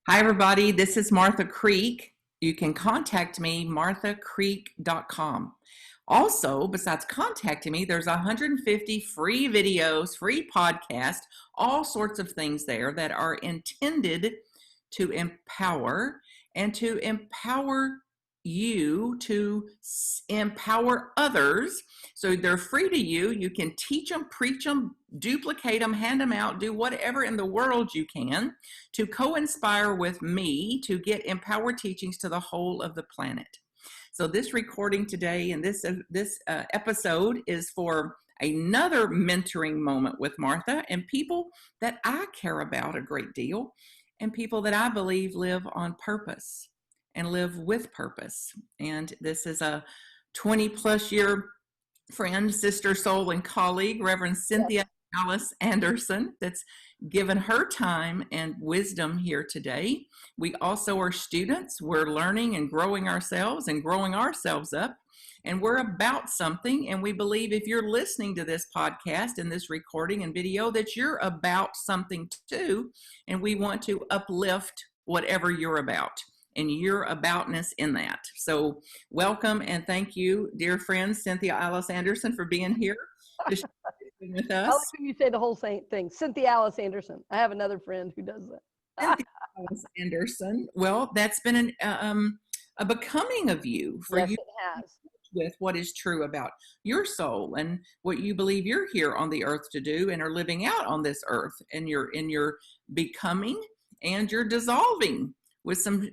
Hi, everybody. This is Martha Creek. You can contact me, marthacreek.com. Also, besides contacting me, there's 150 free videos, free podcasts, all sorts of things there that are intended to empower and to empower you to empower others. So they're free to you. You can teach them, preach them, duplicate them, hand them out, do whatever in the world you can to co-inspire with me to get empowered teachings to the whole of the planet. So this recording today and this episode is for another mentoring moment with Martha and people that I care about a great deal and people that I believe live on purpose and live with purpose. And this is a 20 plus year friend, sister, soul, and colleague, Reverend Cynthia Alice Anderson, that's given her time and wisdom here today. We also are students. We're learning and growing ourselves up. And we're about something. And we believe if you're listening to this podcast and this recording and video, that you're about something too. And we want to uplift whatever you're about and your aboutness in that. So welcome and thank you, dear friend Cynthia Alice Anderson, for being here to share with us. I like when you say the whole same thing. Cynthia Alice Anderson. I have another friend who does that. Cynthia Alice Anderson. Well, that's been a becoming of you for Yes, you it has. with what is true about your soul and what you believe you're here on the earth to do and are living out on this earth, and you're in your becoming and you're dissolving with some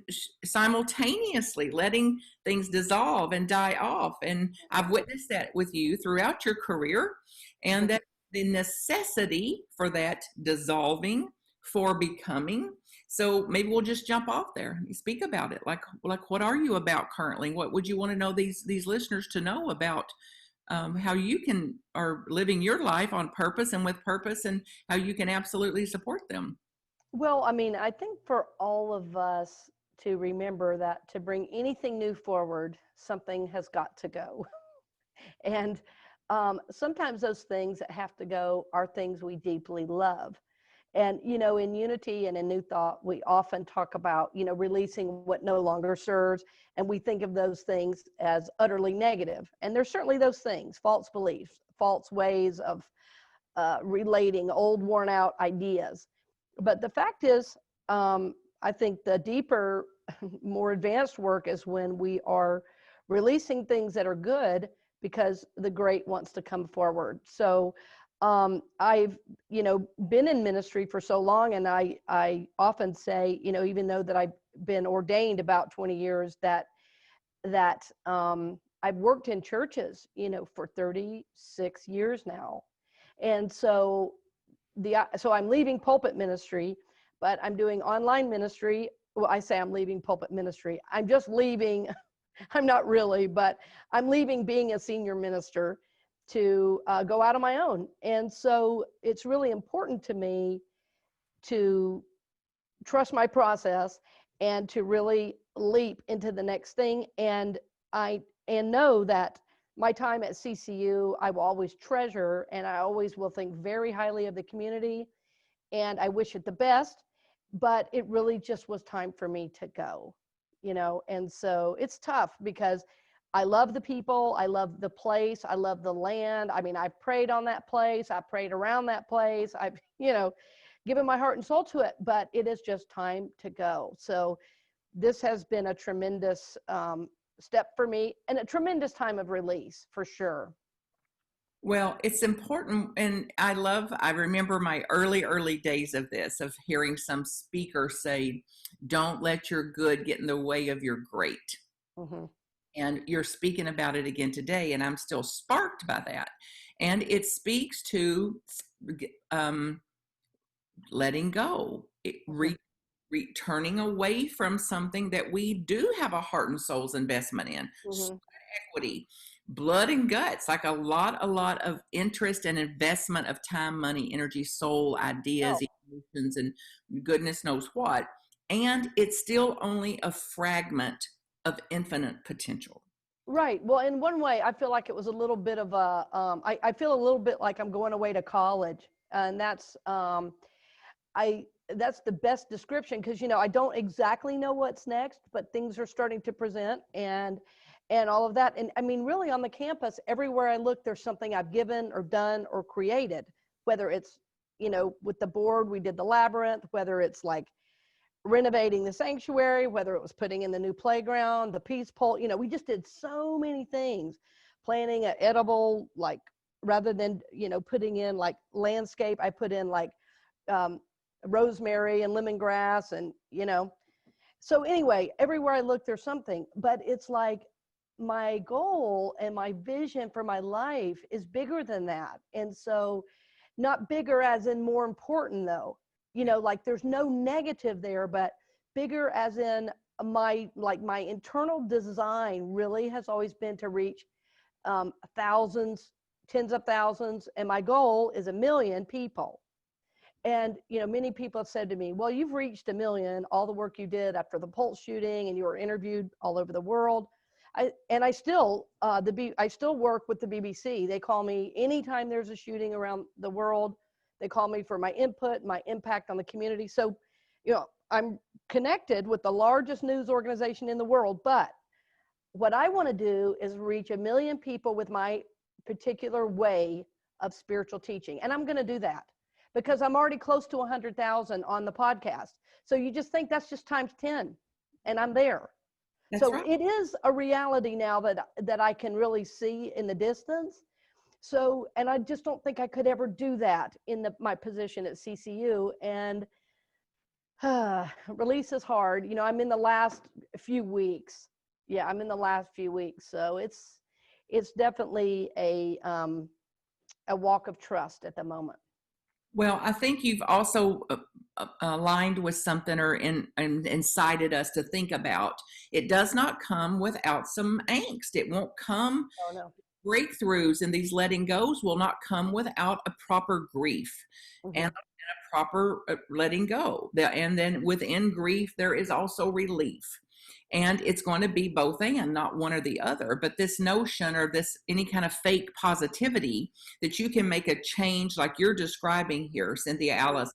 simultaneously letting things dissolve and die off. And I've witnessed that with you throughout your career, and that the necessity for that dissolving for becoming. So maybe we'll just jump off there and speak about it. Like what are you about currently? What would you want to know these listeners to know about how you are living your life on purpose and with purpose, and how you can absolutely support them? Well, I mean, I think for all of us to remember that to bring anything new forward, something has got to go. And sometimes those things that have to go are things we deeply love. And, in Unity and in New Thought, we often talk about, releasing what no longer serves. And we think of those things as utterly negative. And there's certainly those things, false beliefs, false ways of relating, old worn out ideas. But the fact is, I think the deeper, more advanced work is when we are releasing things that are good because the great wants to come forward. So I've, been in ministry for so long, and I often say, even though that I've been ordained about 20 years, that I've worked in churches, for 36 years now. And so I'm leaving pulpit ministry, but I'm doing online ministry. Well, I say I'm leaving pulpit ministry. I'm just leaving. I'm not really, but I'm leaving being a senior minister to go out on my own. And so it's really important to me to trust my process and to really leap into the next thing. And know that my time at CCU, I will always treasure, and I always will think very highly of the community, and I wish it the best, but it really just was time for me to go, and so it's tough because I love the people, I love the place, I love the land. I mean, I prayed on that place, I prayed around that place, I've, given my heart and soul to it, but it is just time to go. So this has been a tremendous step for me and a tremendous time of release for sure. Well, it's important. And I remember my early days of this, of hearing some speaker say, don't let your good get in the way of your great. Mm-hmm. And you're speaking about it again today, and I'm still sparked by that. And it speaks to letting go, turning away from something that we do have a heart and soul's investment in, equity, blood and guts, like a lot of interest and investment of time, money, energy, soul, ideas, emotions, and goodness knows what. And it's still only a fragment of infinite potential. Right. Well, in one way, I feel like it was a little bit of a, I feel a little bit like I'm going away to college, and that's, that's the best description, because I don't exactly know what's next, but things are starting to present, and all of that. And I mean, really on the campus, everywhere I look, there's something I've given or done or created, whether it's, with the board, we did the labyrinth, whether it's like renovating the sanctuary, whether it was putting in the new playground, the peace pole, we just did so many things, planting an edible, like, rather than, putting in like landscape, I put in like rosemary and lemongrass, and, so anyway, everywhere I look, there's something, but it's like my goal and my vision for my life is bigger than that. And so, not bigger as in more important though, like there's no negative there, but bigger as in my internal design really has always been to reach thousands, tens of thousands, and my goal is 1 million people. And many people have said to me, well, you've reached 1 million, all the work you did after the Pulse shooting, and you were interviewed all over the world. I still work with the BBC. They call me anytime there's a shooting around the world. They call me for my input, my impact on the community. So, I'm connected with the largest news organization in the world. But what I want to do is reach 1 million people with my particular way of spiritual teaching. And I'm going to do that because I'm already close to 100,000 on the podcast. So you just think that's just times 10, and I'm there. That's so right. It is a reality now that I can really see in the distance. So, and I just don't think I could ever do that in my position at CCU. And release is hard. I'm in the last few weeks. Yeah, I'm in the last few weeks. So it's definitely a walk of trust at the moment. Well, I think you've also aligned with something or incited us to think about. It does not come without some angst. It won't come. Oh, no. Breakthroughs and these letting goes will not come without a proper grief and a proper letting go. And then within grief, there is also relief. And it's going to be both and, not one or the other. But this notion or this any kind of fake positivity that you can make a change like you're describing here, Cynthia Alice,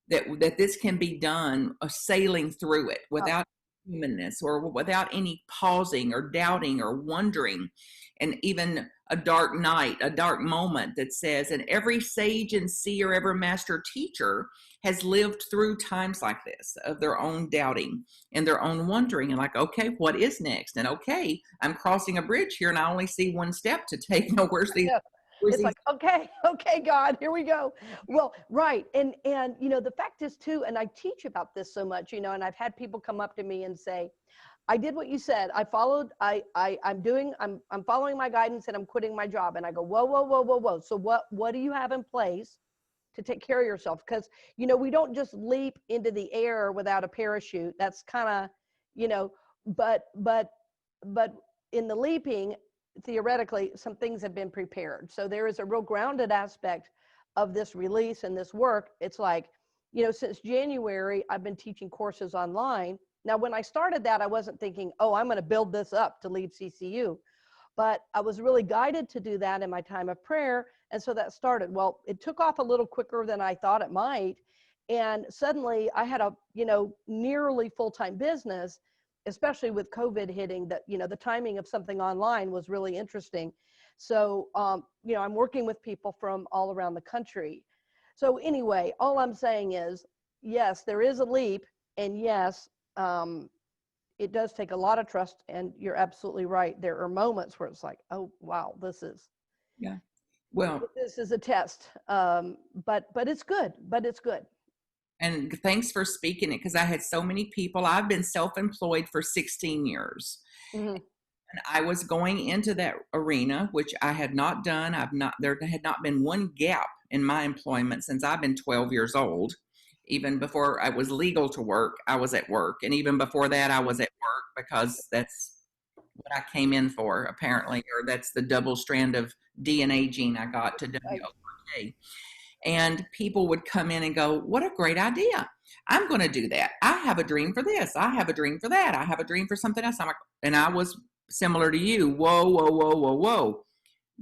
that this can be done sailing through it without humanness or without any pausing or doubting or wondering. And even a dark night, a dark moment that says, and every sage and seer, every master teacher has lived through times like this of their own doubting and their own wondering and like, okay, what is next? And okay, I'm crossing a bridge here and I only see one step to take. Where's the... It's like, okay, God, here we go. Well, right. And the fact is too, and I teach about this so much, and I've had people come up to me and say, I did what you said. I'm following my guidance and I'm quitting my job. And I go, whoa. So what do you have in place to take care of yourself? Because, we don't just leap into the air without a parachute. That's kind of, but in the leaping, theoretically, some things have been prepared. So there is a real grounded aspect of this release and this work. It's like, since January, I've been teaching courses online. Now, when I started that, I wasn't thinking, oh, I'm going to build this up to leave CCU. But I was really guided to do that in my time of prayer. And so that started. Well, it took off a little quicker than I thought it might. And suddenly I had a, nearly full-time business, especially with COVID hitting, that, the timing of something online was really interesting. So, I'm working with people from all around the country. So anyway, all I'm saying is, yes, there is a leap, and yes, it does take a lot of trust, and you're absolutely right. There are moments where it's like, oh, wow, this is a test. But it's good, And thanks for speaking it, because I had so many people. I've been self-employed for 16 years. Mm-hmm. And I was going into that arena, which I had not done. There had not been one gap in my employment since I've been 12 years old. Even before I was legal to work, I was at work. And even before that, I was at work because that's what I came in for, apparently, or that's the double strand of DNA gene I got to WOK. And people would come in and go, what a great idea. I'm going to do that. I have a dream for this. I have a dream for that. I have a dream for something else. I'm like, and I was similar to you. Whoa.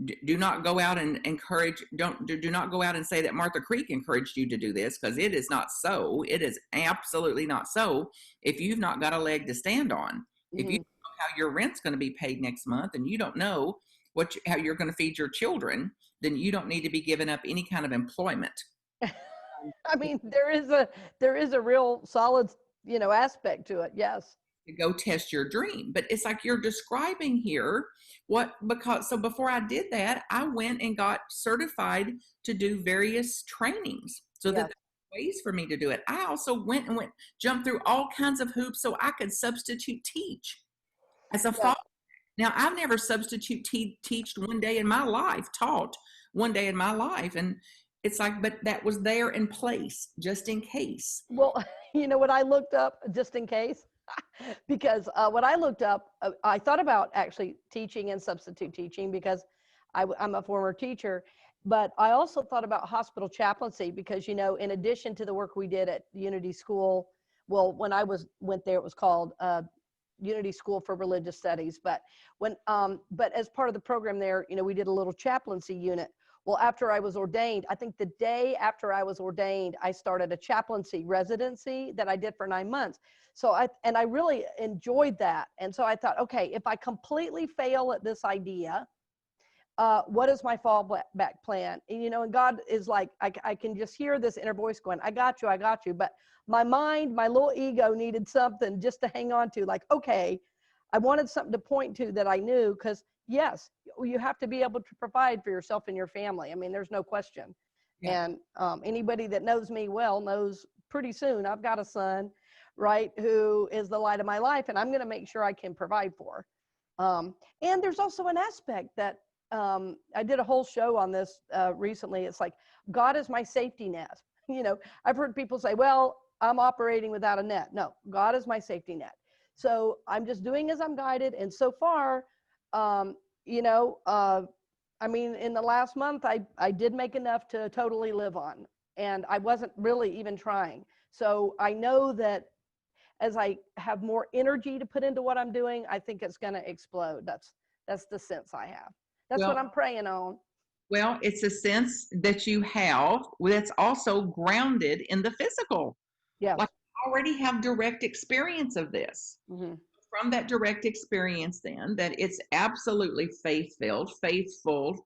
do not go out and encourage, do not go out and say that Martha Creek encouraged you to do this, because it is not so. It is absolutely not so. If you've not got a leg to stand on, if you don't know how your rent's going to be paid next month, and you don't know how you're going to feed your children, then you don't need to be giving up any kind of employment. I mean, there is a real solid, aspect to it. Yes. To go test your dream. But it's like you're describing here so before I did that, I went and got certified to do various trainings so that there were ways for me to do it. I also jumped through all kinds of hoops so I could substitute teach as a father. Now, I've never substitute taught one day in my life. And it's like, but that was there in place just in case. Well, you know what I looked up just in case? Because what I looked up, I thought about actually teaching and substitute teaching because I'm a former teacher, but I also thought about hospital chaplaincy because, in addition to the work we did at Unity School, well, when I went there, it was called Unity School for Religious Studies. But as part of the program there, we did a little chaplaincy unit. Well, after I was ordained, I think the day after I was ordained, I started a chaplaincy residency that I did for 9 months. So I really enjoyed that. And so I thought, okay, if I completely fail at this idea, what is my fallback plan? And God is like, I can just hear this inner voice going, I got you. But my mind, my little ego needed something just to hang on to, like, okay, I wanted something to point to that I knew, because yes, you have to be able to provide for yourself and your family. I mean, there's no question. Yeah. And anybody that knows me well knows pretty soon I've got a son, right, who is the light of my life, and I'm going to make sure I can provide for. And there's also an aspect that I did a whole show on this recently. It's like, God is my safety net. I've heard people say, well, I'm operating without a net. No, God is my safety net. So I'm just doing as I'm guided. And so far, I mean, in the last month, I did make enough to totally live on, and I wasn't really even trying. So I know that as I have more energy to put into what I'm doing, I think it's going to explode. That's the sense I have. That's what I'm praying on. Well, it's a sense that you have that's also grounded in the physical. Yes. Like, you already have direct experience of this. Mm-hmm. From that direct experience, then, that it's absolutely faithful,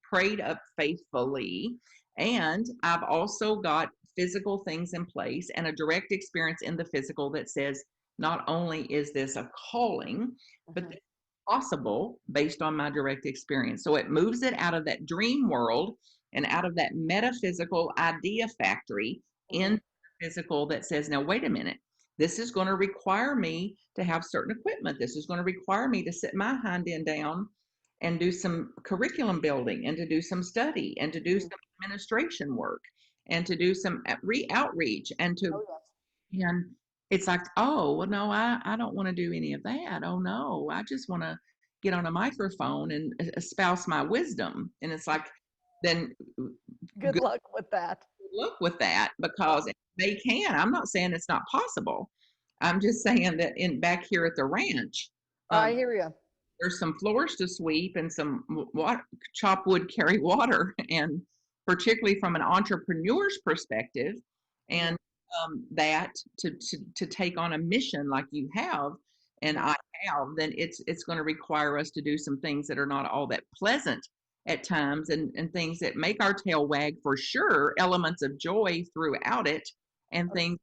prayed up faithfully. And I've also got physical things in place and a direct experience in the physical that says, not only is this a calling, but it's possible based on my direct experience. So it moves it out of that dream world and out of that metaphysical idea factory into physical that says, now, wait a minute. This is going to require me to have certain equipment. This is going to require me to sit my hind end down and do some curriculum building and to do some study and to do some administration work and to do some outreach and to, and it's like, oh, well, no, I don't want to do any of that. Oh, no, I just want to get on a microphone and espouse my wisdom. And it's like, then good luck with that. Look with that, because they can. I'm not saying it's not possible. I'm just saying that back here at the ranch, I hear you. There's some floors to sweep and some chop wood, carry water, and particularly from an entrepreneur's perspective, and that to take on a mission like you have and I have, then it's going to require us to do some things that are not all that pleasant at times, and things that make our tail wag for sure, elements of joy throughout it, and things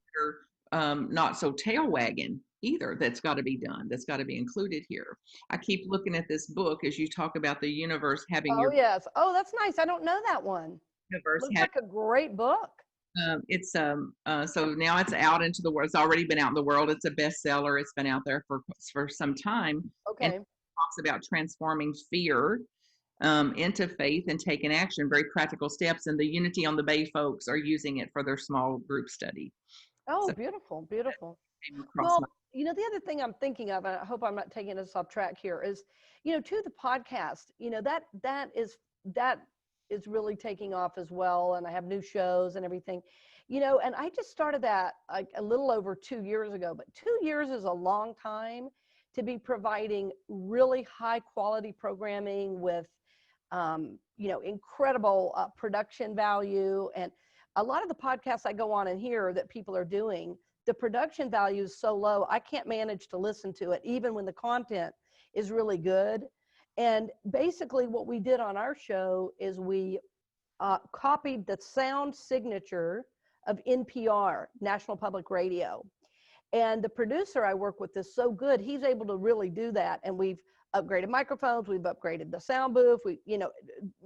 that are not so tail wagging either. That's got to be done. That's got to be included here. I keep looking at this book as you talk about the universe having yes. Oh, that's nice. I don't know that one. Universe looks like a great book. It's so now it's out into the world. It's already been out in the world. It's a bestseller. It's been out there for some time. Okay. And it talks about transforming fear into faith and taking action, very practical steps. And the Unity on the Bay folks are using it for their small group study. Oh, so, beautiful. Well, the other thing I'm thinking of, and I hope I'm not taking us off track here, is, to the podcast, that is really taking off as well. And I have new shows and everything, and I just started that like a little over 2 years ago, but 2 years is a long time to be providing really high quality programming with incredible production value. And a lot of the podcasts I go on and hear that people are doing, the production value is so low, I can't manage to listen to it, even when the content is really good. And basically what we did on our show is we copied the sound signature of NPR, National Public Radio. And the producer I work with is so good, he's able to really do that. And we've upgraded microphones, we've upgraded the sound booth,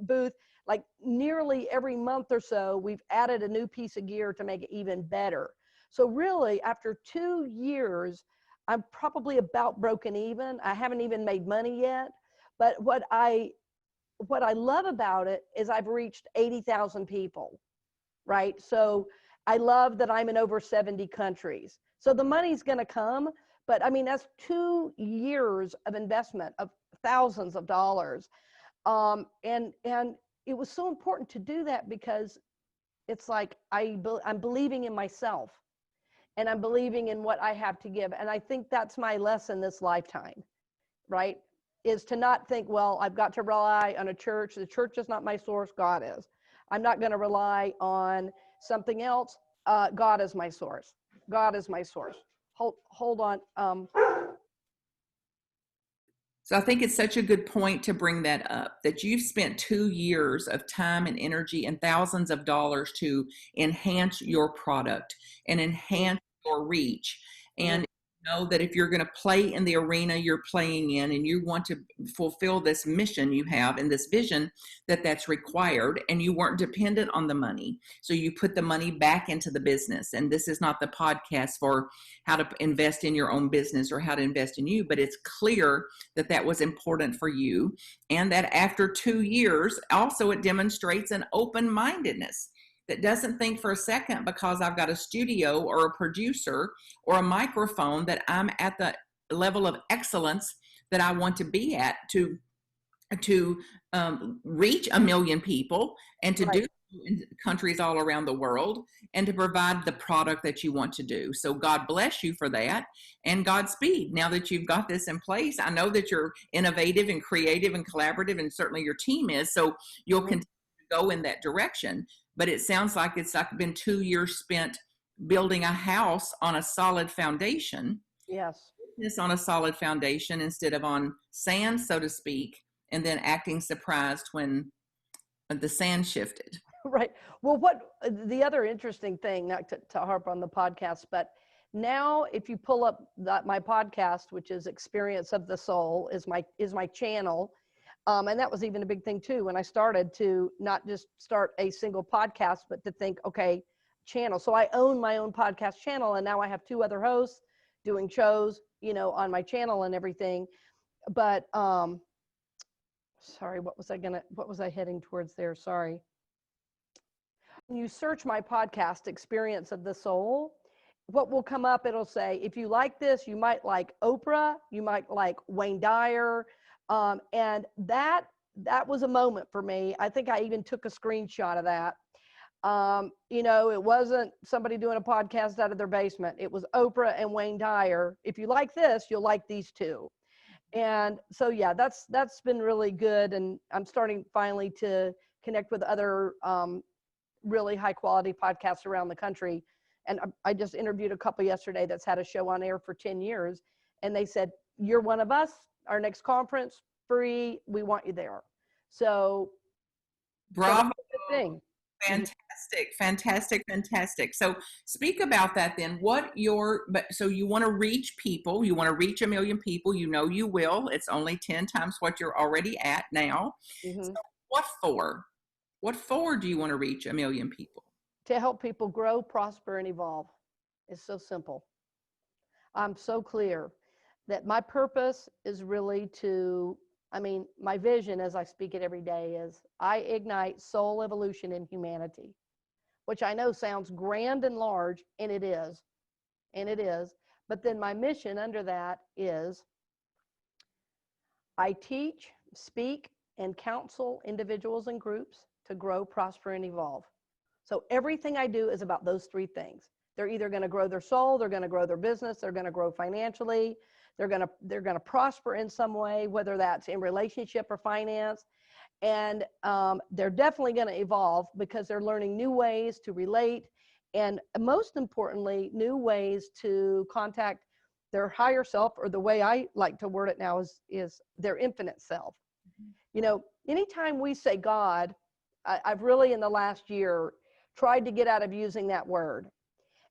booth, like nearly every month or so, we've added a new piece of gear to make it even better. So really, after 2 years, I'm probably about broken even. I haven't even made money yet. But what I love about it is I've reached 80,000 people, right? So I love that I'm in over 70 countries. So the money's going to come, but I mean, that's 2 years of investment of thousands of dollars. And it was so important to do that because it's like I'm believing in myself and I'm believing in what I have to give. And I think that's my lesson this lifetime, right? Is to not think, well, I've got to rely on a church. The church is not my source. God is. I'm not going to rely on something else. God is my source. God is my source. Hold on. So I think it's such a good point to bring that up, that you've spent 2 years of time and energy and thousands of dollars to enhance your product and enhance your reach. And know that if you're going to play in the arena you're playing in and you want to fulfill this mission you have and this vision, that's required, and you weren't dependent on the money. So you put the money back into the business. And this is not the podcast for how to invest in your own business or how to invest in you, but it's clear that was important for you. And that after 2 years, also it demonstrates an open-mindedness that doesn't think for a second because I've got a studio or a producer or a microphone that I'm at the level of excellence that I want to be at to reach 1 million people and to do in countries all around the world and to provide the product that you want to do. So God bless you for that and Godspeed. Now that you've got this in place, I know that you're innovative and creative and collaborative, and certainly your team is, so you'll continue to go in that direction. But it sounds like it's been 2 years spent building a house on a solid foundation. Yes. This on a solid foundation instead of on sand, so to speak, and then acting surprised when the sand shifted. Right. Well, what the other interesting thing, not to harp on the podcast, but now if you pull up my podcast, which is Experience of the Soul, is my channel. And that was even a big thing too, when I started to not just start a single podcast, but to think, okay, channel. So I own my own podcast channel, and now I have 2 other hosts doing shows, on my channel and everything. But, sorry, what was I heading towards there? Sorry. When you search my podcast, Experience of the Soul, what will come up, it'll say, if you like this, you might like Oprah, you might like Wayne Dyer. And that was a moment for me. I think I even took a screenshot of that. It wasn't somebody doing a podcast out of their basement. It was Oprah and Wayne Dyer. If you like this, you'll like these 2. And so, yeah, that's been really good. And I'm starting finally to connect with other really high quality podcasts around the country. And I just interviewed a couple yesterday that's had a show on air for 10 years. And they said, you're one of us. Our next conference, free. We want you there. So, bravo. Thing. Fantastic. So speak about that then. So you want to reach people, you want to reach 1 million people, you will. It's only 10 times what you're already at now. Mm-hmm. So what for? What for do you want to reach 1 million people? To help people grow, prosper, and evolve. It's so simple. I'm so clear that my purpose is really my vision as I speak it every day is I ignite soul evolution in humanity, which I know sounds grand and large, and it is. But then my mission under that is I teach, speak, and counsel individuals and groups to grow, prosper, and evolve. So everything I do is about those 3 things. They're either going to grow their soul, they're going to grow their business, they're going to grow financially, they're going to prosper in some way, whether that's in relationship or finance. And they're definitely going to evolve because they're learning new ways to relate, and most importantly, new ways to contact their higher self, or the way I like to word it now is their infinite self. You know, anytime we say God, I've really in the last year tried to get out of using that word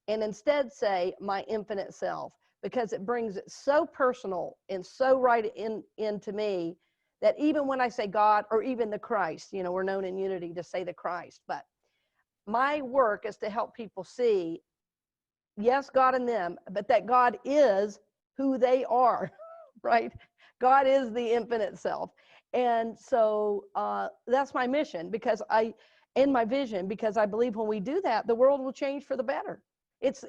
and instead say my infinite self, because it brings it so personal and so right into me that even when I say God or even the Christ, you know, we're known in unity to say the Christ, but my work is to help people see, yes, God in them, but that God is who they are, right? God is the infinite self. And so that's my mission, because in my vision, because I believe when we do that, the world will change for the better. It's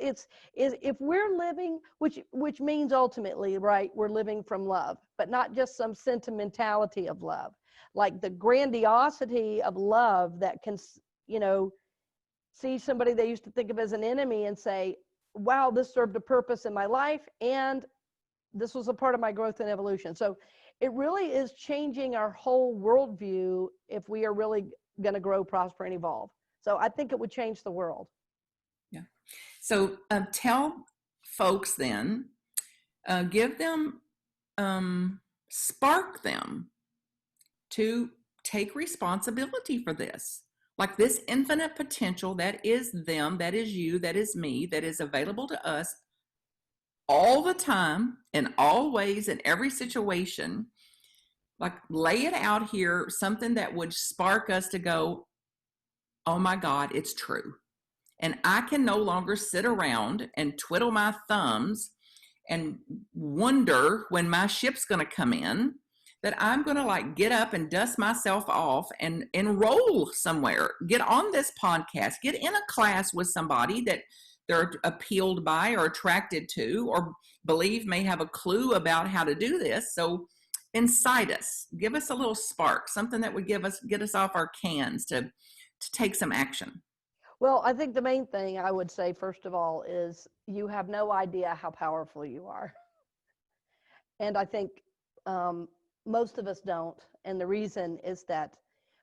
if we're living, which means ultimately, right, we're living from love, but not just some sentimentality of love, like the grandiosity of love that can, you know, see somebody they used to think of as an enemy and say, wow, this served a purpose in my life, and this was a part of my growth and evolution. So it really is changing our whole worldview if we are really going to grow, prosper, and evolve. So I think it would change the world. Yeah. So tell folks then, give them, spark them to take responsibility for this. Like this infinite potential that is them, that is you, that is me, that is available to us all the time, in all ways, in every situation. Like lay it out here, something that would spark us to go, oh my God, it's true. And I can no longer sit around and twiddle my thumbs and wonder when my ship's going to come in, that I'm going to like get up and dust myself off and enroll somewhere, get on this podcast, get in a class with somebody that they're appealed by or attracted to or believe may have a clue about how to do this. So incite us, give us a little spark, something that would get us off our cans to take some action. Well, I think the main thing I would say, first of all, is you have no idea how powerful you are. And I think most of us don't. And the reason is that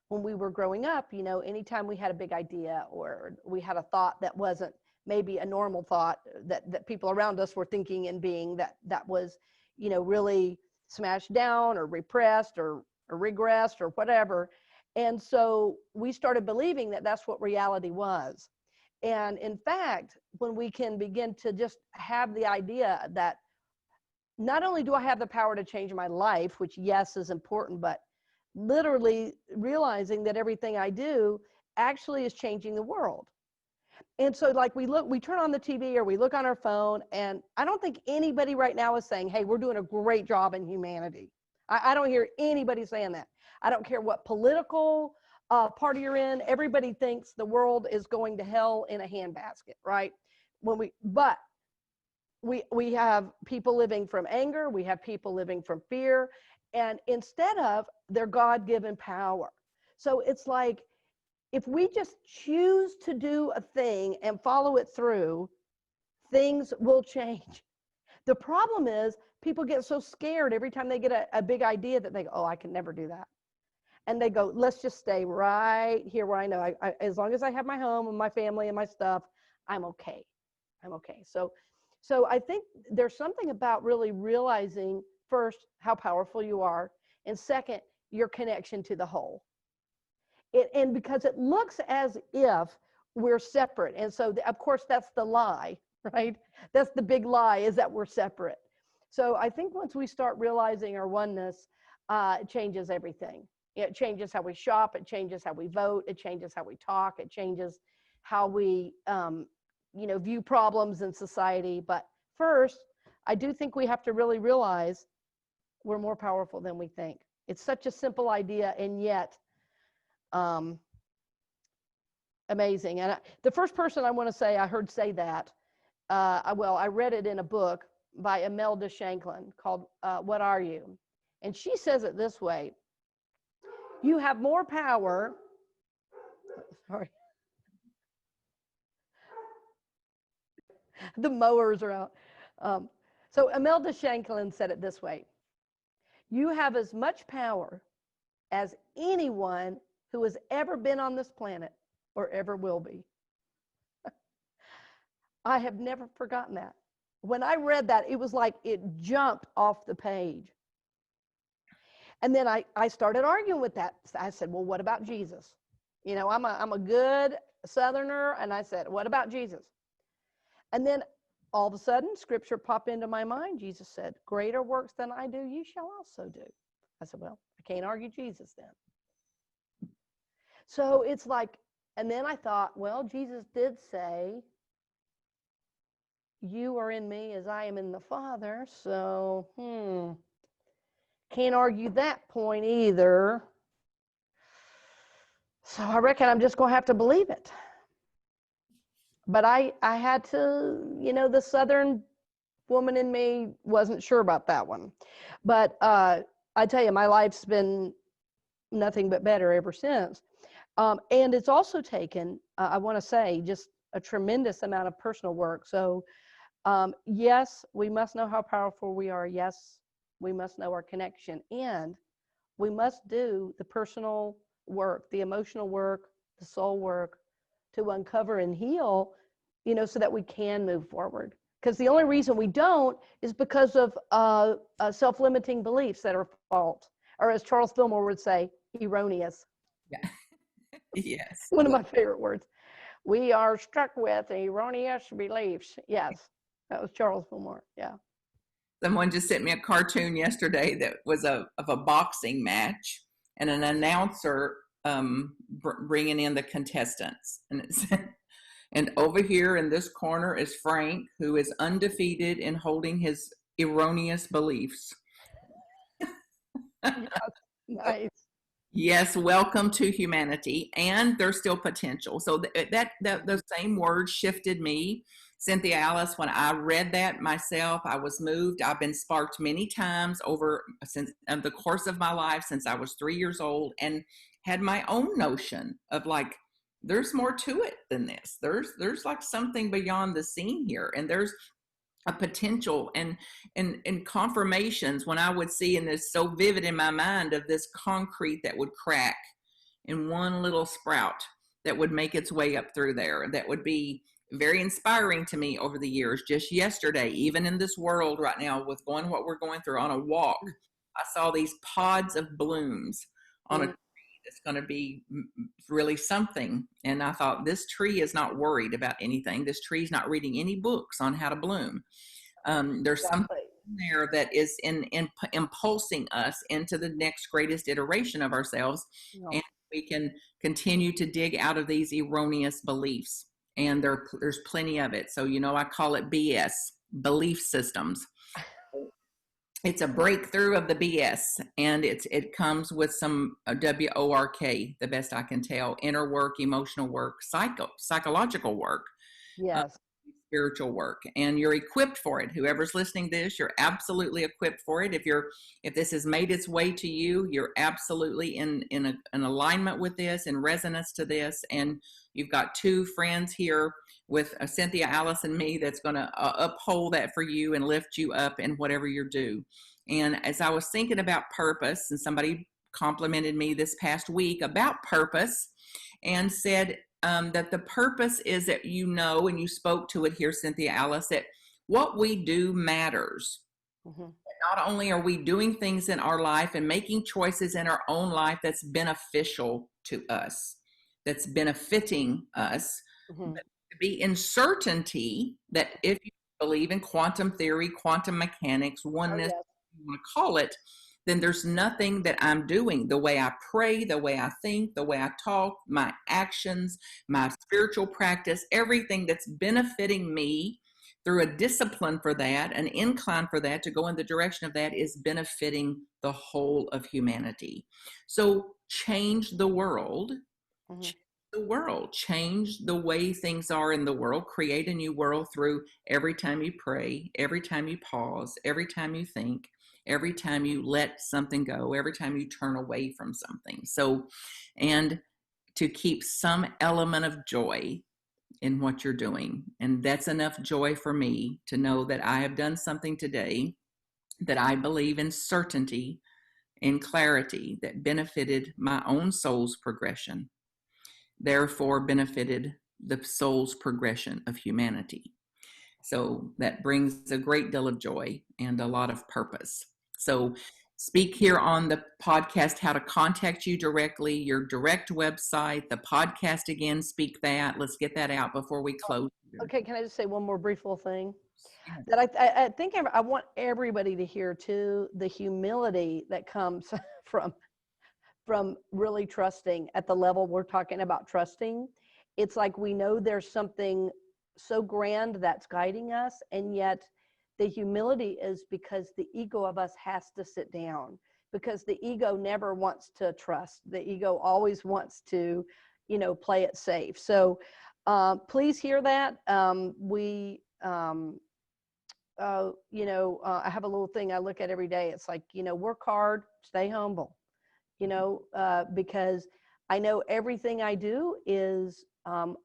when we were growing up, you know, anytime we had a big idea or we had a thought that wasn't maybe a normal thought that people around us were thinking and being, that was, you know, really smashed down or repressed or regressed or whatever. And so we started believing that that's what reality was. And in fact, when we can begin to just have the idea that not only do I have the power to change my life, which yes is important, but literally realizing that everything I do actually is changing the world. And so like we turn on the TV or we look on our phone, and I don't think anybody right now is saying, hey, we're doing a great job in humanity. I don't hear anybody saying that. I don't care what political party you're in. Everybody thinks the world is going to hell in a handbasket, right? But we have people living from anger. We have people living from fear. And instead of their God-given power. So it's like, if we just choose to do a thing and follow it through, things will change. The problem is people get so scared every time they get a big idea that they go, oh, I can never do that. And they go, let's just stay right here where I know. As long as I have my home and my family and my stuff, I'm okay. I'm okay. So I think there's something about really realizing, first, how powerful you are, and second, your connection to the whole. And because it looks as if we're separate. And so, of course, that's the lie, right? That's the big lie, is that we're separate. So I think once we start realizing our oneness, it changes everything. It changes how we shop. It changes how we vote. It changes how we talk. It changes how we, view problems in society. But first, I do think we have to really realize we're more powerful than we think. It's such a simple idea, and yet amazing. And the first person I want to say I heard say that, I read it in a book by Imelda Shanklin called What Are You? And she says it this way: you have more power. Sorry. The mowers are out. So Imelda Shanklin said it this way: you have as much power as anyone who has ever been on this planet or ever will be. I have never forgotten that. When I read that, it was like it jumped off the page. And then I started arguing with that. I said, well, what about Jesus? You know, I'm a good Southerner, and I said, what about Jesus? And then all of a sudden, scripture popped into my mind. Jesus said, greater works than I do, you shall also do. I said, well, I can't argue Jesus then. So it's like, and then I thought, well, Jesus did say, you are in me as I am in the Father. So, can't argue that point either. So I reckon I'm just going to have to believe it. But I had to, you know, the Southern woman in me wasn't sure about that one. But I tell you, my life's been nothing but better ever since. And it's also taken, I want to say, just a tremendous amount of personal work. So yes, we must know how powerful we are. Yes, we must know our connection. And we must do the personal work, the emotional work, the soul work to uncover and heal, you know, so that we can move forward. Because the only reason we don't is because of self-limiting beliefs that are false, or as Charles Fillmore would say, erroneous. Yeah. Yes. One of my favorite words. We are struck with erroneous beliefs. Yes, that was Charles Fillmore. Yeah. Someone just sent me a cartoon yesterday that was of a boxing match and an announcer bringing in the contestants. And it said, and over here in this corner is Frank, who is undefeated in holding his erroneous beliefs. Yes, nice. Yes, welcome to humanity, and there's still potential. So that those same words shifted me. Cynthia Alice, when I read that myself, I was moved. I've been sparked many times over since the course of my life since I was 3 years old, and had my own notion of like, there's more to it than this. There's like something beyond the scene here, and there's a potential and confirmations when I would see, and it's so vivid in my mind, of this concrete that would crack in one little sprout that would make its way up through there. That would be very inspiring to me over the years. Just yesterday, even in this world right now with what we're going through, on a walk, I saw these pods of blooms on a tree that's going to be really something. And I thought, this tree is not worried about anything. This tree's not reading any books on how to bloom. There's something there that is impulsing us into the next greatest iteration of ourselves. And we can continue to dig out of these erroneous beliefs. And there's plenty of it. So, you know, I call it BS, belief systems. It's a breakthrough of the BS, and it comes with some WORK, the best I can tell: inner work, emotional work, psychological work, yes, spiritual work, and you're equipped for it. Whoever's listening to this, you're absolutely equipped for it. If this has made its way to you, you're absolutely in an alignment with this, in resonance to this, and you've got two friends here with Cynthia Alice and me that's going to uphold that for you and lift you up in whatever you do. And as I was thinking about purpose, and somebody complimented me this past week about purpose and said that the purpose is that, you know, and you spoke to it here, Cynthia Alice, that what we do matters. Not only are we doing things in our life and making choices in our own life that's beneficial to us, that's benefiting us, but to be in certainty that if you believe in quantum theory, quantum mechanics, oneness, you want to call it, then there's nothing that I'm doing, the way I pray, the way I think, the way I talk, my actions, my spiritual practice, everything that's benefiting me through a discipline for that, an incline for that, to go in the direction of that, is benefiting the whole of humanity. So change the world, change the way things are in the world, create a new world through every time you pray, every time you pause, every time you think, every time you let something go, every time you turn away from something. So, and to keep some element of joy in what you're doing. And that's enough joy for me to know that I have done something today that I believe in certainty and clarity that benefited my own soul's progression, therefore benefited the soul's progression of humanity. So that brings a great deal of joy and a lot of purpose. So speak here on the podcast how to contact you directly, your direct website, the podcast again, speak that. Let's get that out before we close. Okay, can I just say one more brief little thing? Yes. That I think I want everybody to hear too, the humility that comes from really trusting at the level we're talking about trusting. It's like we know there's something so grand that's guiding us, and yet the humility is because the ego of us has to sit down, because the ego never wants to trust. The ego always wants to, play it safe. So please hear that. I have a little thing I look at every day. It's like, work hard, stay humble, because I know everything I do is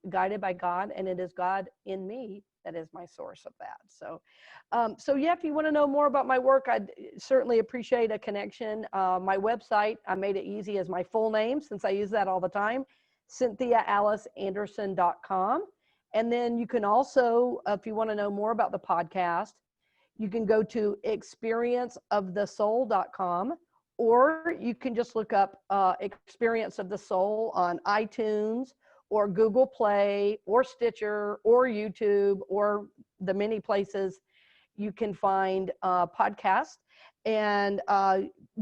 guided by God, and it is God in me that is my source of that. So yeah, if you want to know more about my work, I'd certainly appreciate a connection. My website, I made it easy as my full name, since I use that all the time, CynthiaAliceAnderson.com. And then you can also, if you want to know more about the podcast, you can go to experienceofthesoul.com, or you can just look up Experience of the Soul on iTunes or Google Play or Stitcher or YouTube or the many places you can find podcasts. And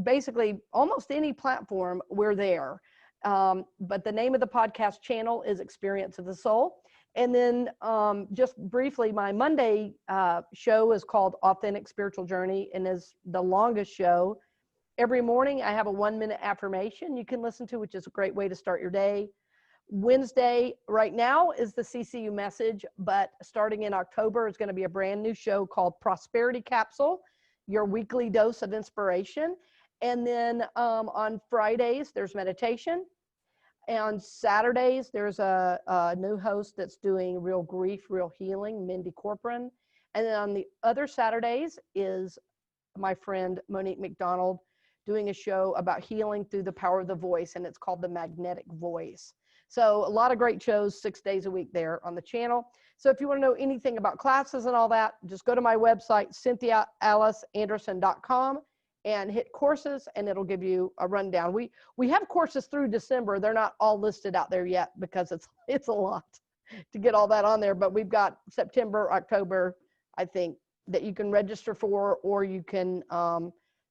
basically almost any platform, we're there. But the name of the podcast channel is Experience of the Soul. And then just briefly, my Monday show is called Authentic Spiritual Journey, and is the longest show. Every morning I have a 1-minute affirmation you can listen to, which is a great way to start your day. Wednesday right now is the CCU message, but starting in October is going to be a brand new show called Prosperity Capsule, your weekly dose of inspiration. And then on Fridays, there's meditation. And on Saturdays, there's a new host that's doing real grief, real healing, Mindy Corcoran. And then on the other Saturdays is my friend Monique McDonald doing a show about healing through the power of the voice, and it's called The Magnetic Voice. So a lot of great shows 6 days a week there on the channel. So if you want to know anything about classes and all that, just go to my website, CynthiaAliceAnderson.com, and hit courses, and it'll give you a rundown. We have courses through December. They're not all listed out there yet because it's a lot to get all that on there, but we've got September, October, I think, that you can register for, or you can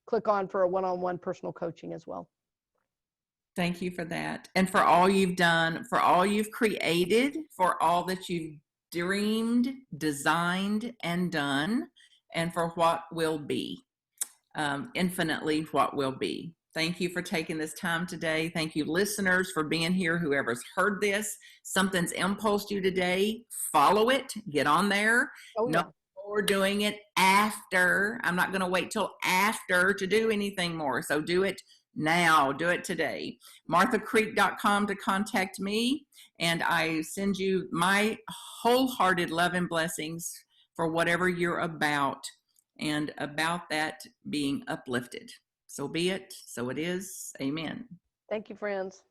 click on for a one-on-one personal coaching as well. Thank you for that. And for all you've done, for all you've created, for all that you've dreamed, designed, and done, and for what will be. Infinitely what will be. Thank you for taking this time today. Thank you, listeners, for being here. Whoever's heard this, something's impulsed you today, follow it, get on there. Oh, yeah. No more doing it after. I'm not going to wait till after to do anything more. So do it now. Do it today. MarthaCreek.com to contact me, and I send you my wholehearted love and blessings for whatever you're about, and about that being uplifted. So be it, so it is. Amen. Thank you, friends.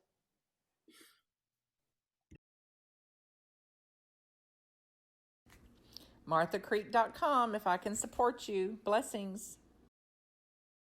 MarthaCreek.com if I can support you. Blessings.